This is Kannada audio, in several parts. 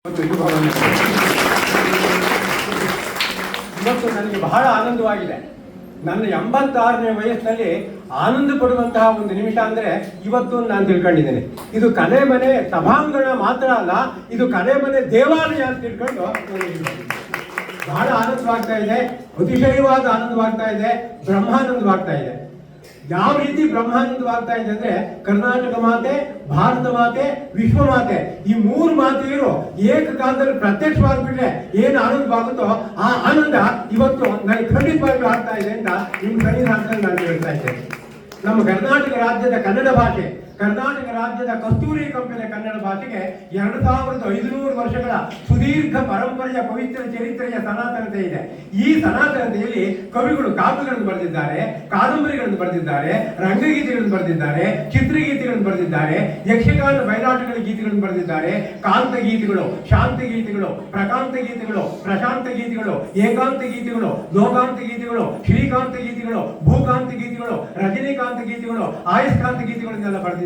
ಇವತ್ತು ನನಗೆ ಬಹಳ ಆನಂದವಾಗಿದೆ. ನನ್ನ 86ನೇ ವಯಸ್ಸಿನಲ್ಲಿ ಆನಂದ ಪಡುವಂತಹ ಒಂದು ನಿಮಿಷ ಅಂದರೆ ಇವತ್ತು ನಾನು ತಿಳ್ಕೊಂಡಿದ್ದೇನೆ. ಇದು ಕಲೆ ಮನೆ ಸಭಾಂಗಣ ಮಾತ್ರ ಅಲ್ಲ, ಇದು ಕಲೆ ಮನೆ ದೇವಾಲಯ ಅಂತ ತಿಳ್ಕೊಂಡು ಬಹಳ ಆನಂದವಾಗ್ತಾ ಇದೆ. ಅತಿಶಯವಾದ ಆನಂದವಾಗ್ತಾ ಇದೆ, ಬ್ರಹ್ಮಾನಂದವಾಗ್ತಾ ಇದೆ. ಯಾವ ರೀತಿ ಬ್ರಹ್ಮಾನಂದವಾಗ್ತಾ ಇದೆ ಅಂದ್ರೆ, ಕರ್ನಾಟಕ ಮಾತೆ, ಭಾರತ ಮಾತೆ, ವಿಶ್ವ ಮಾತೆ, ಈ 3 ಮಾತೆಯರು ಏಕಕಾಲದಲ್ಲಿ ಪ್ರತ್ಯಕ್ಷವಾಗ್ಬಿಟ್ರೆ ಏನು ಆನಂದವಾಗುತ್ತೋ ಆ ಆನಂದ ಇವತ್ತು ನನಗೆ ಖಂಡಿತವಾಗ್ಲೂ ಆಗ್ತಾ ಇದೆ ಅಂತ ನಿಮ್ಮ ಸನ್ನಿಧಾನದಲ್ಲಿ ನಾನು ಹೇಳ್ತಾ ಇದ್ದೇನೆ. ನಮ್ಮ ಕರ್ನಾಟಕ ರಾಜ್ಯದ ಕನ್ನಡ ಭಾಷೆ, ಕರ್ನಾಟಕ ರಾಜ್ಯದ ಕಸ್ತೂರಿ ಕಂಪನಿಯ ಕನ್ನಡ ಭಾಷೆಗೆ 2500 ವರ್ಷಗಳ ಸುದೀರ್ಘ ಪರಂಪರೆಯ ಪವಿತ್ರ ಚರಿತ್ರೆಯ ಸನಾತನತೆ ಇದೆ. ಈ ಸನಾತನತೆಯಲ್ಲಿ ಕವಿಗಳು ಕಾವ್ಯಗಳನ್ನು ಬರೆದಿದ್ದಾರೆ, ಕಾದಂಬರಿಗಳನ್ನು ಬರೆದಿದ್ದಾರೆ, ರಂಗಗೀತೆಗಳನ್ನು ಬರೆದಿದ್ದಾರೆ, ಚಿತ್ರಗೀತೆಗಳನ್ನು ಬರೆದಿದ್ದಾರೆ, ಯಕ್ಷಗಾನ ಬಯಲಾಟಗಳ ಗೀತೆಗಳನ್ನು ಬರೆದಿದ್ದಾರೆ, ಕಾಂತ ಗೀತೆಗಳು, ಶಾಂತ ಗೀತೆಗಳು, ಪ್ರಕಾಂತ ಗೀತೆಗಳು, ಪ್ರಶಾಂತ ಗೀತೆಗಳು, ಏಕಾಂತ ಗೀತೆಗಳು, ಲೋಕಾಂತ ಗೀತೆಗಳು, ಶ್ರೀಕಾಂತ ಗೀತೆಗಳು, ಭೂಕಾಂತ ಗೀತೆಗಳು, ರಜನಿಕಾಂತ ಗೀತೆಗಳು, ಆಯಸ್ಕಾಂತ ಗೀತೆಗಳನ್ನೆಲ್ಲ ಬರೆದಿದ್ದಾರೆ.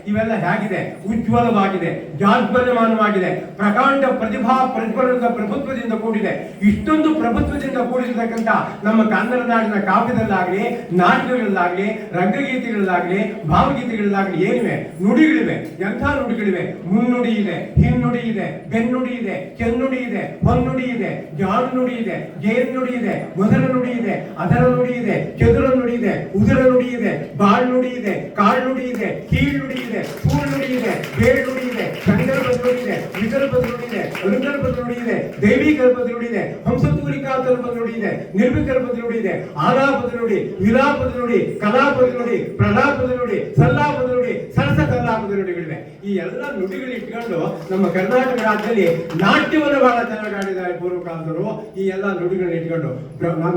ಇವೆಲ್ಲ ಹೇಗಿದೆ? ಉಜ್ವಲವಾಗಿದೆ, ಜಾಜ್ವಲ್ಯಮಾನವಾಗಿದೆ, ಪ್ರಕಾಂಡ ಪ್ರತಿಭಾ ಪ್ರಜ್ವಲದ ಪ್ರಭುತ್ವದಿಂದ ಕೂಡಿದೆ. ಇಷ್ಟೊಂದು ಪ್ರಭುತ್ವದಿಂದ ಕೂಡಿರತಕ್ಕಂಥ ನಮ್ಮ ಕನ್ನಡ ನಾಡಿನ ಕಾವ್ಯದಲ್ಲಾಗಲಿ, ನಾಟಕಗಳಲ್ಲಾಗಲಿ, ರಂಗಗೀತೆಗಳಲ್ಲಾಗಲಿ, ಭಾವಗೀತೆಗಳಲ್ಲಾಗಲಿ ಏನಿವೆ? ನುಡಿಗಳಿವೆ. ಎಂಥ ನುಡಿಗಳಿವೆ? ಮುನ್ನುಡಿ ಇದೆ, ಹಿನ್ನುಡಿ ಇದೆ, ಬೆನ್ನುಡಿ ಇದೆ, ಚೆನ್ನುಡಿ ಇದೆ, ಹೊನ್ನುಡಿ ಇದೆ, ಜಾಡು ನುಡಿ ಇದೆ, ಜೇನ್ ನುಡಿ ಇದೆ, ಮೊದಲ ನುಡಿ ಇದೆ, ಅದರ ನುಡಿ ಇದೆ, ಚದುರ ನುಡಿ ಇದೆ, ಉದರ ನುಡಿ ಇದೆ, ಬಾಳ್ ನುಡಿ ಇದೆ, ಕಾಳ್ ನುಡಿ ಇದೆ, ಕೀಳ್ ನುಡಿ ಇದೆ, ಸೂಳ್ ನುಡಿ ಇದೆ, ಬೇಳ್ ನುಡಿ ಇದೆ, ಸಂದರ್ಭದ ನುಡಿ ಇದೆ, ವಿದರ್ಭದ ನುಡಿ ಇದೆ, ಅನುಗರ್ಭದ ನುಡಿ ಇದೆ, ದೈವಿ ಗರ್ಭದ ನುಡಿ ಇದೆ, ಹಂಸತೂಲಿಕಾತರ್ಭದ ನುಡಿ ಇದೆ, ನಿರ್ವಿಕರ್ಭದ ನುಡಿ ಇದೆ, ಆಲಾಪದ ನುಡಿ, ವಿಲಾಪದ ನುಡಿ, ಕಲಾಪದ ನುಡಿ, ಪ್ರಲಾಪದ ನುಡಿ, ಸಲ್ಲಾಪದ ನುಡಿ, ಸರಸ ಕಲ್ಲಾಪದ ನುಡಿಗಳಿವೆ. ಈ ಎಲ್ಲ ನುಡಿಗಳು ಇಟ್ಕೊಂಡು ನಮ್ಮ ಕರ್ನಾಟಕ ರಾಜ್ಯದಲ್ಲಿ ನಾಟ್ಯವನ್ನು ಬಹಳ ಚೆನ್ನಾಗಿ ಆಡಿದ್ದಾರೆ ಪೂರ್ವಕಾಲದವರು. ಈ ಎಲ್ಲ ನುಡಿಗಳನ್ನ ಇಟ್ಕೊಂಡು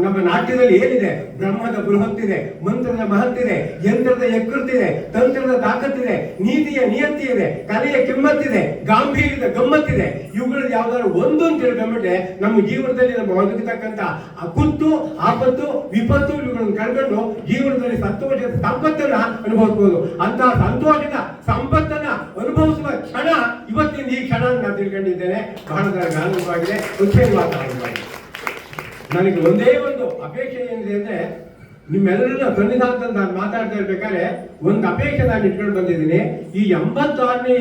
ನಮ್ಮ ನಾಟ್ಯದಲ್ಲಿ ಏನಿದೆ? ಬ್ರಹ್ಮದ ಬೃಹತ್ತಿದೆ, ಮಂತ್ರದ ಮಹತ್ತಿದೆ, ಯಂತ್ರದ ಯಕೃತ್ತಿದೆ, ತಂತ್ರದ ತಾಕತ್ತಿದೆ, ನೀತಿಯ ನಿಯತ್ತಿ ಇದೆ, ಕಲೆಯ ಕಿಮ್ಮತ್ತಿದೆ, ಗಾಂಭೀರ್ಯದ ಗಮ್ಮತ್ತಿದೆ. ಇವುಗಳಲ್ಲಿ ಯಾವ್ದಾದ್ರು ಒಂದೊಂದು ತಿಳ್ಕೊಂಡ್ಬಿಟ್ರೆ ನಮ್ಮ ಜೀವನದಲ್ಲಿ ನಮ್ಮ ಒದಗತಕ್ಕಂಥ ಕುತ್ತು, ಆಪತ್ತು, ವಿಪತ್ತು ಇವುಗಳನ್ನು ಕಳ್ಕೊಂಡು ಜೀವನದಲ್ಲಿ ಸಂತೋಷದ ಸಂಪತ್ತನ್ನ ಅನುಭವಿಸಬಹುದು. ಅಂತ ಸಂತೋಷದ ಸಂಪತ್ತನ್ನ ಅನುಭವಿಸುವ ಕ್ಷಣ ಇವತ್ತಿನ ಈ ಕ್ಷಣ ನಾನು ತಿಳ್ಕೊಂಡಿದ್ದೇನೆ. ಬಹಳ ಆನಂದವಾಗಿದೆ, ಉತ್ಸಾಹವಾಗಿದೆ. ನನಗೆ ಒಂದೇ ಒಂದು ಅಪೇಕ್ಷೆ ಏನಿದೆ ಅಂದ್ರೆ, ನಿಮ್ಮೆಲ್ಲರನ್ನ ಸನ್ನಿಧಾನದಲ್ಲಿ ನಾನು ಮಾತಾಡ್ತಾ ಇರ್ಬೇಕಾದ್ರೆ ಒಂದು ಅಪೇಕ್ಷೆ ನಾನು ಇಟ್ಕೊಂಡು ಬಂದಿದ್ದೀನಿ. ಈ 86ನೇ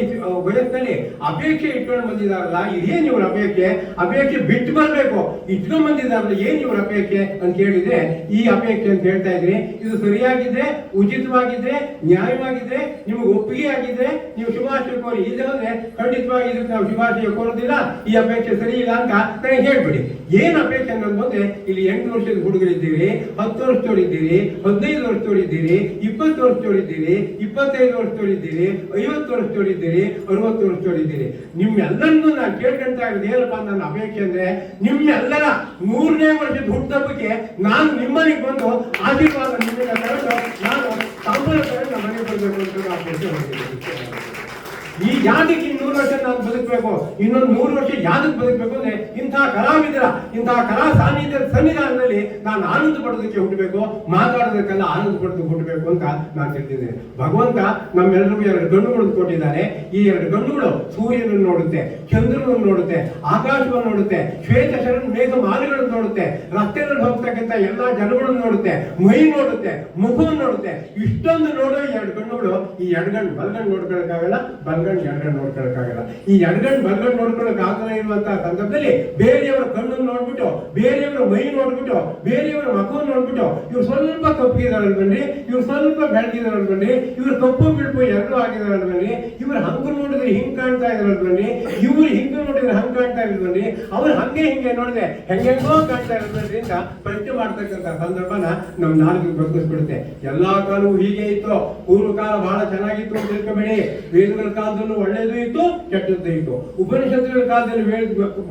ವಯಸ್ಸಿನಲ್ಲಿ ಅಪೇಕ್ಷೆ ಇಟ್ಕೊಂಡು ಬಂದಿದ್ದಾರಲ್ಲ, ಇದೇನು ಇವ್ರ ಅಪೇಕ್ಷೆ? ಅಪೇಕ್ಷೆ ಬಿಟ್ಟು ಬರಬೇಕು, ಇಟ್ಕೊಂಡ್ ಬಂದಿದ್ದಾರಲ್ಲ, ಏನ್ ಇವ್ರ ಅಪೇಕ್ಷೆ ಅಂತ ಕೇಳಿದ್ರೆ ಈ ಅಪೇಕ್ಷೆ ಅಂತ ಹೇಳ್ತಾ ಇದ್ದೀನಿ. ಇದು ಸರಿಯಾಗಿದ್ರೆ, ಉಚಿತವಾಗಿದ್ರೆ, ನ್ಯಾಯವಾಗಿದ್ರೆ, ನಿಮಗೆ ಒಪ್ಪಿಗೆ ಆಗಿದ್ರೆ ನೀವು ಶುಭಾಶಯ ಕೋರಿ. ಇಲ್ಲದ್ರೆ ಖಂಡಿತವಾಗಿ ಇದಕ್ಕೆ ನಾವು ಶುಭಾಶಯ ಕೋರೋದಿಲ್ಲ, ಈ ಅಪೇಕ್ಷೆ ಸರಿ ಇಲ್ಲ ಅಂತ ನನಗೆ ಹೇಳ್ಬಿಡಿ. ಏನ್ ಅಪೇಕ್ಷೆ ಅನ್ನೋದು ಬಂದ್ರೆ, ಇಲ್ಲಿ 8 ವರ್ಷದ ಹುಡುಗರಿದ್ದೀರಿ, 10 ವರ್ಷದವರಿದ್ದೀರಿ, 15 ವರ್ಷದವರಿದ್ದೀರಿ, 20 ವರ್ಷದವರಿದ್ದೀರಿ, 25 ವರ್ಷದವರಿದ್ದೀರಿ, 50 ವರ್ಷದವರಿದ್ದೀರಿ, 60 ವರ್ಷದವರಿದ್ದೀರಿ. ನಿಮ್ಮೆಲ್ಲರನ್ನೂ ನಾನು ಕೇಳ್ಕೊಂತಾ ಇರೋದು ಏನಪ್ಪ ನನ್ನ ಅಪೇಕ್ಷೆ ಅಂದ್ರೆ, ನಿಮ್ಮೆಲ್ಲರ 100ನೇ ವರ್ಷದ ಹುಟ್ಟುಹಬ್ಬಕ್ಕೆ ನಾನು ನಿಮ್ಮನೆಗೆ ಬಂದು ಆಶೀರ್ವಾದ ನಿಮ್ಮಿಂದ ತಗೊಂಡು ನಾನು ಸಂಬಳ ತಗೊಂಡು ನಮ್ಮ ಮನೆಗೆ ಬರಬೇಕು ಅಂತ ಅಪೇಕ್ಷೆ ಹೊಂದಿದ್ದೀನಿ. ಈ ಯಾದಕ್ಕೆ 100 ವರ್ಷ ನಾನು ಬದುಕಬೇಕು, ಇನ್ನೊಂದು 100 ವರ್ಷ ಯಾದಕ್ಕೆ ಬದುಕಬೇಕು ಅಂದ್ರೆ ಇಂತಹ ಕಲಾವಿದರ, ಇಂತಹ ಕಲಾ ಸಾನ್ನಿಧ್ಯದ ಸನ್ನಿಧಾನದಲ್ಲಿ ನಾನು ಆನಂದ ಪಡೋದಕ್ಕೆ ಹುಟ್ಟಬೇಕು, ಮಾತಾಡೋದಕ್ಕೆಲ್ಲ ಆನಂದ ಪಡೋದಕ್ಕೆ ಹುಟ್ಟಬೇಕು ಅಂತ ನಾನು ಹೇಳ್ತಿದ್ದೇನೆ. ಭಗವಂತ ನಮ್ಮೆಲ್ಲರಿಗೂ 2 ಕಣ್ಣುಗಳನ್ನು ಕೊಟ್ಟಿದ್ದಾನೆ. ಈ 2 ಕಣ್ಣುಗಳು ಸೂರ್ಯನನ್ನು ನೋಡುತ್ತೆ, ಚಂದ್ರನನ್ನು ನೋಡುತ್ತೆ, ಆಕಾಶವನ್ನು ನೋಡುತ್ತೆ, ಶ್ವೇತ ಶರಣ ಮೇಘ ಮಾಲೆಗಳನ್ನು ನೋಡುತ್ತೆ, ರಸ್ತೆಗಳಲ್ಲಿ ಹೋಗ್ತಕ್ಕಂಥ ಎಲ್ಲಾ ಜನಗಳನ್ನು ನೋಡುತ್ತೆ, ಮೈ ನೋಡುತ್ತೆ, ಮುಖವನ್ನು ನೋಡುತ್ತೆ. ಇಷ್ಟೊಂದು ನೋಡೋ ಈ 2 ಕಣ್ಣುಗಳು, ಈ ಎಡಗಣ್ಣು ಬಲಗಣ್ಣು ನೋಡ್ಕೊಳ್ಳೋಕ್ಕಾಗಲ್ಲ, ಎಡಗಣ್ಣು ನೋಡ್ಕೊಳ್ಳೋಕ್ಕಾಗಲ್ಲ. ಈ ಎಡಗಣ್ಣು ಬಲಗಣ್ಣು ನೋಡ್ಕೊಳ್ಳೋಕೆ ಆಗದೇ ಇರುವಂತಹ ಸಂದರ್ಭದಲ್ಲಿ ಬೇರೆಯವರ ಕಣ್ಣನ್ನು ನೋಡ್ಬಿಟ್ಟು, ಬೇರೆಯವರ ಮೈ ನೋಡ್ಬಿಟ್ಟು, ಬೇರೆಯವರ ಮಗುವನ್ನು ನೋಡ್ಬಿಟ್ಟು, ಇವ್ರು ಸ್ವಲ್ಪ ಕಪ್ಪಿದಾರಲ್ ಬನ್ನಿ, ಇವ್ರು ಸ್ವಲ್ಪ ಬೆಳಗಿದಾರಲ್ ಬನ್ನಿ, ಇವ್ರು ಕಪ್ಪು ಬಿಳುಪು 2 ಆಗಿದಾರಲ್ ಬನ್ನಿ, ಇವ್ರು ಹಂಗ ನೋಡಿದ್ರೆ ಹಿಂಗ್ ಕಾಣ್ತಾ ಇದಾರಲ್ ಬನ್ನಿ, ಇವ್ರು ಹಿಂಗ ನೋಡಿದ್ರೆ ಹಂಗ್ ಕಾಣ್ತಾ ಇರೋದು ಬನ್ನಿ, ಅವ್ರು ಹಿಂಗೆ ನೋಡಿದ್ರೆ ಹೆಂಗೆಂಗೋ ಕಾಣ್ತಾ ಇರೋದು ಬನ್ನಿ ಅಂತ ಪ್ರಶ್ನೆ ಮಾಡ್ತಕ್ಕಂಥ ಸಂದರ್ಭನ ನಮ್ಮ ನಾಲ್ಕು ಬಗ್ಗಿಸ್ಬಿಡುತ್ತೆ. ಎಲ್ಲಾ ಕಾಲವೂ ಹೀಗೆ ಇತ್ತು, ಪೂರ್ವಕಾಲ ಬಹಳ ಚೆನ್ನಾಗಿತ್ತು ಅಂತ ತಿಳ್ಕೊಬೇಡಿ. ವೇದಗಳ ಕಾಲದಲ್ಲೂ ಒಳ್ಳೇದು ಇತ್ತು, ಕೆಟ್ಟದ್ದು ಇತ್ತು. ಉಪನಿಷತ್ತುಗಳ ಕಾಲದಲ್ಲಿ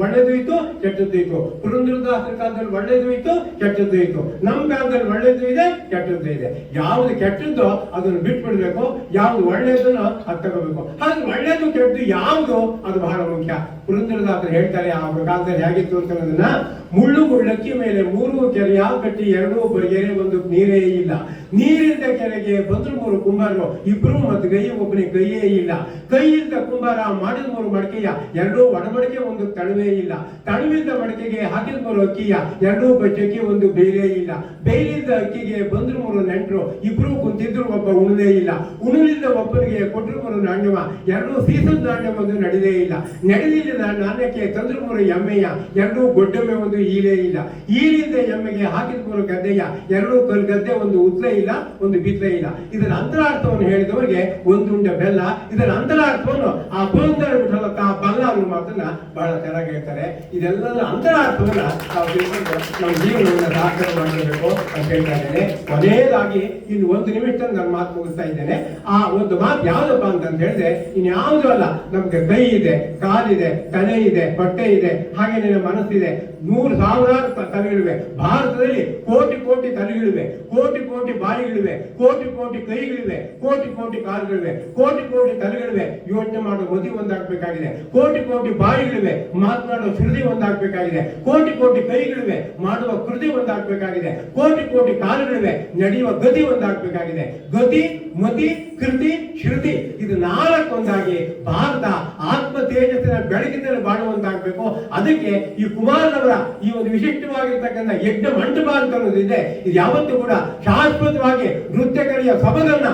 ಒಳ್ಳೇದು ಇತ್ತು, ಕೆಟ್ಟದ್ದು ಇತ್ತು. ಪುರಂದರದಾಸರ ಕಾಲದಲ್ಲಿ ಒಳ್ಳೇದು ಇತ್ತು, ಕೆಟ್ಟದ್ದು ಇತ್ತು. ನಮ್ಮ ಕಾಲದಲ್ಲಿ ಒಳ್ಳೇದು ಇದೆ, ಕೆಟ್ಟದ್ದು ಇದೆ. ಯಾವ್ದು ಕೆಟ್ಟದ್ದು ಅದನ್ನು ಬಿಟ್ಬಿಡ್ಬೇಕು, ಯಾವ್ದು ಒಳ್ಳೇದನ್ನು ಅದು ತಗೋಬೇಕು. ಹಾಗೆ ಒಳ್ಳೇದು ಕೆಟ್ಟದ್ದು ಯಾವುದು ಅದು ಬಹಳ ಮುಖ್ಯ. ಪುರಂದರದಾಸರು ಹೇಳ್ತಾರೆ ಆ ಕಾಲದಲ್ಲಿ ಹೇಗಿತ್ತು ಅಂತ ಅನ್ನೋದನ್ನ. ಮುಳ್ಳು ಮುಳ್ಳಕ್ಕಿ ಮೇಲೆ 3 ಕೆರೆಯ ಕಟ್ಟಿ 2 ಬರಿಗೆರೆ ಒಂದು ನೀರೇ ಇಲ್ಲ. ನೀರಿದ್ದ ಕೆರೆಗೆ ಬಂದ್ರು 3 ಕುಂಬಾರರು, ಇಬ್ರು ಮತ್ತು ಗೈ ಒಬ್ಬನಿಗೆ ಕೈಯೇ ಇಲ್ಲ. ಕೈ ಇದ್ದ ಕುಂಬಾರ ಮಾಡಿದ 3 ಮಡಕೆಯ 2 ಒಡಮಡಿಕೆ ಒಂದು ತಳುವೇ ಇಲ್ಲ. ತಳುವಿದ್ದ ಮಡಕೆಗೆ ಹಾಕಿದ 3 ಅಕ್ಕಿಯ 2 ಬಚ್ಚಕ್ಕಿ ಒಂದು ಬೇರೆ ಇಲ್ಲ. ಬೇಲಿದ್ದ ಅಕ್ಕಿಗೆ ಬಂದ್ರು 3 ನೆಂಟರು, ಇಬ್ರು ಕುಂತಿದ್ರು ಒಬ್ಬ ಉಣದೇ ಇಲ್ಲ. ಉಣಲಿದ್ದ ಒಬ್ಬನಿಗೆ ಕೊಟ್ಟರು 3 ನಾಣ್ಯವ, 2 ಸೀಸದ ನಾಣ್ಯ ಒಂದು ನಡೆದೇ ಇಲ್ಲ. ನಡೆದಿಲ್ಲದ ನಾಣ್ಯಕ್ಕೆ ತಂದ್ರು 3 ಎಮ್ಮೆಯ, 2 ಗೊಡ್ಡಮ್ಮೆ ಒಂದು ಈಲೇ ಇಲ್ಲ. ಈಲಿದ್ದ ಎಮ್ಮೆಗೆ ಹಾಕಿದ 3 ಗದ್ದೆಯ, 2 ಕಲ್ ಗದ್ದೆ ಒಂದು ಉತ್ಲೆ ಇಲ್ಲ, ಒಂದು ಬಿತ್ಲೆ ಇಲ್ಲ. ಇದರ ಅಂತರಾರ್ಥವನ್ನು ಹೇಳಿದವರಿಗೆ ಒಂದುಂಡ ಬೆಲ್ಲ. ಇದರ ಅಂತರಾರ್ಥವನ್ನು ಆ ಪುರಂದರ ವಿಠಲ ಬಲ್ಲ ಅನ್ನೋ ಮಾತನ್ನ ಬಹಳ ಚೆನ್ನಾಗಿ ಹೇಳ್ತಾರೆ. ಇದೆಲ್ಲದ ಅಂತರಾರ್ಥವನ್ನ ನಾವು ತಿಳ್ಕೊಂಡು ನಮ್ಮ ಜೀವನವನ್ನು ಸಾಕಾರ ಮಾಡಬೇಕು ಅಂತ ಹೇಳ್ತಾ ಇದ್ದೇನೆ. ಕೊನೆಯದಾಗಿ ಇನ್ನು 1 ನಿಮಿಷ ನನ್ನ ಮಾತು ಮುಗಿಸ್ತಾ ಇದ್ದೇನೆ. ಆ ಒಂದು ಮಾತು ಯಾವ್ದಪ್ಪ ಅಂತ ಹೇಳಿದ್ರೆ ಇನ್ಯಾವುದೂ ಅಲ್ಲ. ನಮ್ಗೆ ಕೈ ಇದೆ, ಕಾಲಿದೆ, ತಲೆ ಇದೆ, ಹೊಟ್ಟೆ ಇದೆ, ಹಾಗೆ ನಿನ್ನ ಮನಸ್ಸಿದೆ. 100,000 ತಲೆಗಳಿವೆ. ಭಾರತದಲ್ಲಿ ಕೋಟಿ ಕೋಟಿ ತಲೆಗಳಿವೆ, ಕೋಟಿ ಕೋಟಿ ಬಾಯಿಗಳಿವೆ, ಕೋಟಿ ಕೋಟಿ ಕೈಗಳಿವೆ, ಕೋಟಿ ಕೋಟಿ ಕಾಲುಗಳಿವೆ, ಕೋಟಿ ಕೋಟಿ ತಲೆಗಳಿವೆ. ಯೋಚನೆ ಮಾಡೋ ಮತಿ ಒಂದಾಗಬೇಕಾಗಿದೆ. ಕೋಟಿ ಕೋಟಿ ಬಾಯಿಗಳಿವೆ, ಮಾತನಾಡುವ ಶ್ರುತಿ ಒಂದಾಗಬೇಕಾಗಿದೆ. ಕೋಟಿ ಕೋಟಿ ಕೈಗಳಿವೆ, ಮಾಡುವ ಕೃತಿ ಒಂದಾಗಬೇಕಾಗಿದೆ. ಕೋಟಿ ಕೋಟಿ ಕಾಲುಗಳಿವೆ, ನಡೆಯುವ ಗತಿ ಒಂದಾಗಬೇಕಾಗಿದೆ. ಗತಿ, ಮತಿ, ಕೃತಿ, ಶ್ರುತಿ ಇದು 4 ಒಂದಾಗಿ ಭಾರತ ಆತ್ಮ ತೇಜಸ್ಸಿನ ಬೆಳಕಿನಲ್ಲಿ ಬಾಳುವಂತಾಗಬೇಕು. ಅದಕ್ಕೆ ಈ ಕುಮಾರನವರ ಈ ಒಂದು ವಿಶಿಷ್ಟವಾಗಿರ್ತಕ್ಕಂಥ ಯಜ್ಞ ಮಂಟಪ ಅಂತ ಅನ್ನೋದಿದೆ. ಇದು ಯಾವತ್ತೂ ಕೂಡ ಶಾಶ್ವತವಾಗಿ ನೃತ್ಯಕರಿಯ ಸೊಬಗನ್ನ,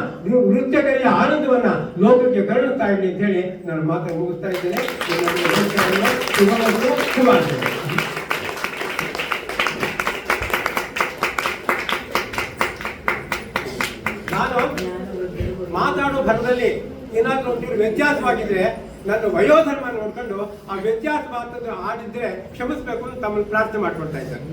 ನೃತ್ಯಕರಿಯ ಆನಂದವನ್ನ ಲೋಕಕ್ಕೆ ಕರುಣಿಸ್ತಾ ಇರಲಿ ಅಂತ ಹೇಳಿ ನಾನು ಮಾತನ್ನು ಮುಗಿಸ್ತಾ ಇದ್ದೇನೆ. ಶುಭಾಶಯ. ನಾನು ಮಾತಾಡೋ ಭರದಲ್ಲಿ ಏನಾದ್ರೂ ಒಂಚೂರು ವ್ಯತ್ಯಾಸವಾಗಿದ್ರೆ ನನ್ನ ವಯೋಧರ್ಮ ನೋಡ್ಕೊಂಡು ಆ ವ್ಯತ್ಯಾಸ ಮಾತನ್ನು ಆಡಿದ್ರೆ ಕ್ಷಮಿಸ್ಬೇಕು ಅಂತ ತಮ್ಮನ್ನು ಪ್ರಾರ್ಥನೆ ಮಾಡ್ಕೊಳ್ತಾ ಇದ್ದಾರೆ.